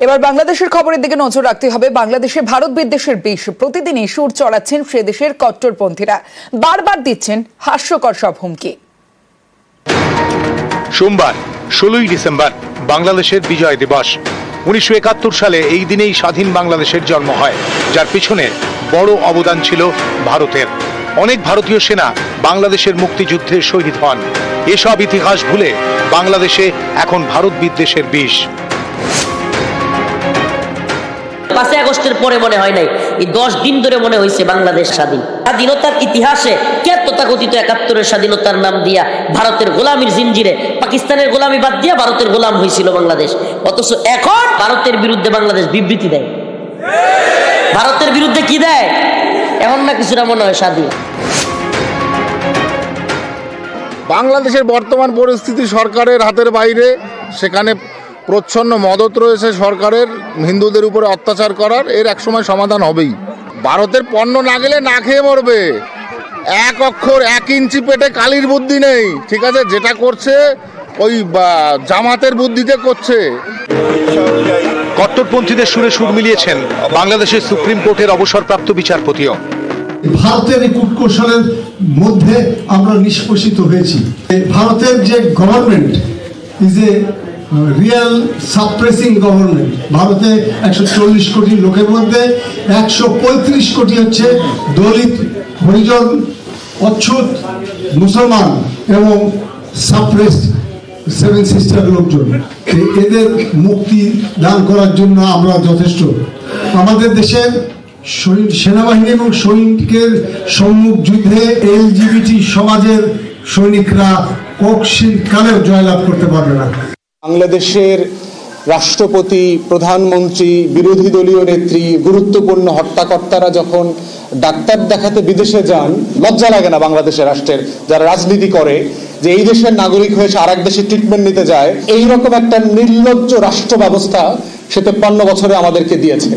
এবার বাংলাদেশের খবরের দিকে নজর রাখতে হবে। বাংলাদেশে ভারত বিদ্বেষের বিষ প্রতিদিনই সুর চড়াচ্ছেন সে দেশের কট্টরপন্থীরা, বারবার দিচ্ছেন হাস্যকর সব হুমকি। সোমবার 16ই ডিসেম্বর বাংলাদেশের বিজয় দিবস। 1971 সালে এই দিনেই স্বাধীন বাংলাদেশের জন্ম হয়, যার পিছনে বড় অবদান ছিল ভারতের। অনেক ভারতীয় সেনা বাংলাদেশের মুক্তিযুদ্ধে শহীদ হন। এসব ইতিহাস ভুলে বাংলাদেশে এখন ভারত বিদ্বেষের বিষ। 5 আগস্টের পরে মনে হয় নাই, এই 10 দিন ধরে মনে হয়েছে বাংলাদেশ স্বাধীন। স্বাধীনতার ইতিহাসে তথাকথিত 71-এর স্বাধীনতার নাম দিয়া ভারতের গোলামির জিঞ্জিরে পাকিস্তানের গোলামি বাদ দিয়া ভারতের গোলাম হয়েছিল বাংলাদেশ। অথচ এখন ভারতের বিরুদ্ধে বাংলাদেশ বিবৃতি দেয়। ভারতের বিরুদ্ধে কি দেয়? এখন না কিছুটা মনে হয় স্বাধীন। বাংলাদেশের বর্তমান পরিস্থিতি সরকারের হাতের বাইরে। সেখানে প্রচ্ছন্ন মদত রয়েছে সরকারের হিন্দুদের উপরে অত্যাচার করার। এর একসময় সমাধান হবেই। ভারতের পণ্য না গেলে না খেয়ে মরবে। 1 অক্ষর 1 ইঞ্চি পেটে কালির বুদ্ধি নেই, ঠিক আছে? যেটা করছে ওই জামাতের বুদ্ধিতে করছে। কট্টরপন্থীদের সুরে সুর মিলিয়েছেন বাংলাদেশের সুপ্রিম কোর্টের অবসরপ্রাপ্ত বিচারপতিও। ভারতের এই কূটকৌশলের মধ্যে আমরা নিষ্পেষিত হয়েছি। ভারতের যে government is a real suppressing government. ভারতে 140 কোটি লোকের মধ্যে 135 কোটি হচ্ছে দলিত, হরিজন, অচ্ছুত, মুসলমান এবং সাপ্রেসড 7 সিস্টার লোকজন। এদের মুক্তি দান করার জন্য আমরা যথেষ্ট। আমাদের দেশের সেনাবাহিনী এবং সৈনিকের সম্মুখ যুদ্ধে এলজিবিটি সমাজের সৈনিকরা কখনো কালেও জয়লাভ করতে পারবে না। বাংলাদেশের রাষ্ট্রপতি, প্রধানমন্ত্রী, বিরোধী দলীয় নেত্রী, গুরুত্বপূর্ণ হত্যাকর্তারা যখন ডাক্তার দেখাতে বিদেশে যান, লজ্জা লাগে না বাংলাদেশের রাষ্ট্রের যারা রাজনীতি করে যে এই দেশের নাগরিক হয়েছে আরেক দেশে ট্রিটমেন্ট নিতে যায়? এইরকম একটা নির্লজ্জ রাষ্ট্র ব্যবস্থা সে 53 বছরে আমাদেরকে দিয়েছে।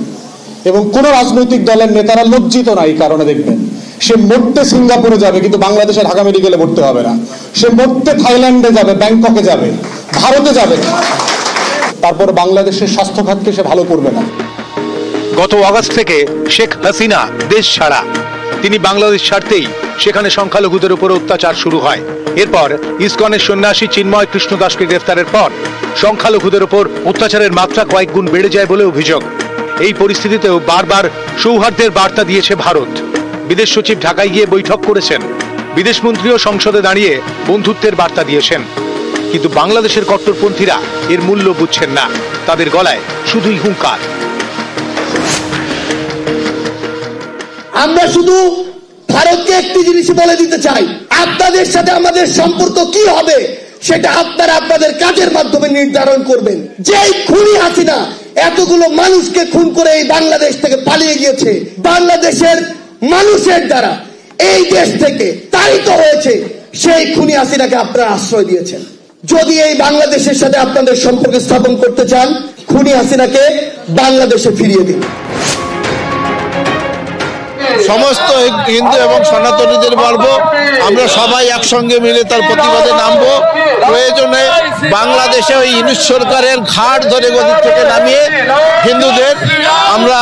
এবং কোন রাজনৈতিক দলের নেতারা লজ্জিত না এই কারণে। দেখবেন সে মরতে সিঙ্গাপুরে যাবে, কিন্তু বাংলাদেশে ঢাকা মেডিকেলে ভর্তি হবে না। সে মরতে থাইল্যান্ডে যাবে, ব্যাংককে যাবে, ভারতে যাবে, তারপর বাংলাদেশের স্বাস্থ্য খাতকে সে ভালো করবে না। গত আগস্ট থেকে শেখ হাসিনা দেশ ছাড়া। তিনি বাংলাদেশ ছাড়তেই সেখানে সংখ্যালঘুদের উপর অত্যাচার শুরু হয়। এরপর ইসকনের সন্ন্যাসী চিন্ময় কৃষ্ণ দাসকে গ্রেফতারের পর সংখ্যালঘুদের উপর অত্যাচারের মাত্রা কয়েক গুণ বেড়ে যায় বলে অভিযোগ। এই পরিস্থিতিতেও বারবার সৌহার্দ্যের বার্তা দিয়েছে ভারত। বিদেশ সচিব ঢাকায় গিয়ে বৈঠক করেছেন। বিদেশমন্ত্রীও সংসদে দাঁড়িয়ে বন্ধুত্বের বার্তা দিয়েছেন। কিন্তু বাংলাদেশের কট্টরপন্থীরা এর মূল্য বুঝছেন না। তাদের গলায় শুধুই হুঙ্কার। আমরা শুধু ভারতকে একটি জিনিস বলে দিতে চাই, আপনাদের সাথে আমাদের সম্পর্ক কি হবে সেটা আপনারা আপনাদের কাজের মাধ্যমে নির্ধারণ করবেন। যেই খুনি হাসিনা এতগুলো মানুষকে খুন করে এই বাংলাদেশ থেকে পালিয়ে গিয়েছে, বাংলাদেশের মানুষের দ্বারা এই দেশ থেকে তাড়িত হয়েছে, সেই খুনি হাসিনাকে আপনারা আশ্রয় দিয়েছেন। যদি এই বাংলাদেশের সাথে আপনাদের সম্পর্ক স্থাপন করতে চান, খুনি হাসিনাকে বাংলাদেশে ফিরিয়ে দিন। সমস্ত হিন্দু এবং সনাতনীদের বলবো, আমরা সবাই একসঙ্গে মিলে তার প্রতিবাদে নামবো। প্রয়োজনে বাংলাদেশে ওই ইউনিট সরকারের ঘাট ধরে গদি থেকে নামিয়ে হিন্দুদের আমরা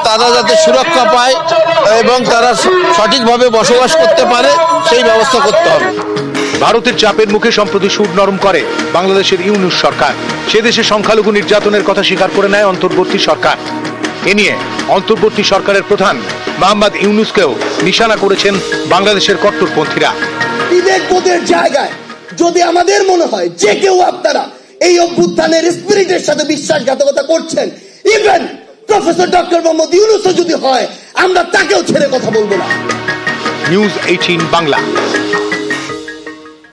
তারা যাতে সুরক্ষা পায় এবং তারা সঠিকভাবে বসবাস করতে পারে সেই ব্যবস্থা করতে হবে। ভারতের চাপের মুখে সম্প্রতি সুর নরম করে বাংলাদেশের ইউনূস সরকার। সে দেশে সংখ্যালঘু নির্যাতনের কথা স্বীকার করে নেয় অন্তর্বর্তী সরকার। এ নিয়ে অন্তর্বর্তী সরকারের প্রধান মোহাম্মদ ইউনূসকেও নিশানা করেছেন বাংলাদেশের কট্টরপন্থীরা। বিবেকবোধের জায়গায় যদি আমাদের মনে হয় যে কেউ আপনারা এই অভ্যুত্থানের স্পিরিটের সাথে বিশ্বাসঘাতকতা করছেন, ইভেন প্রফেসর ডক্টর মোহাম্মদ ইউনূসও যদি হয়, আমরা তাকেও ছেড়ে কথা বলবো না। নিউজ 18 বাংলা।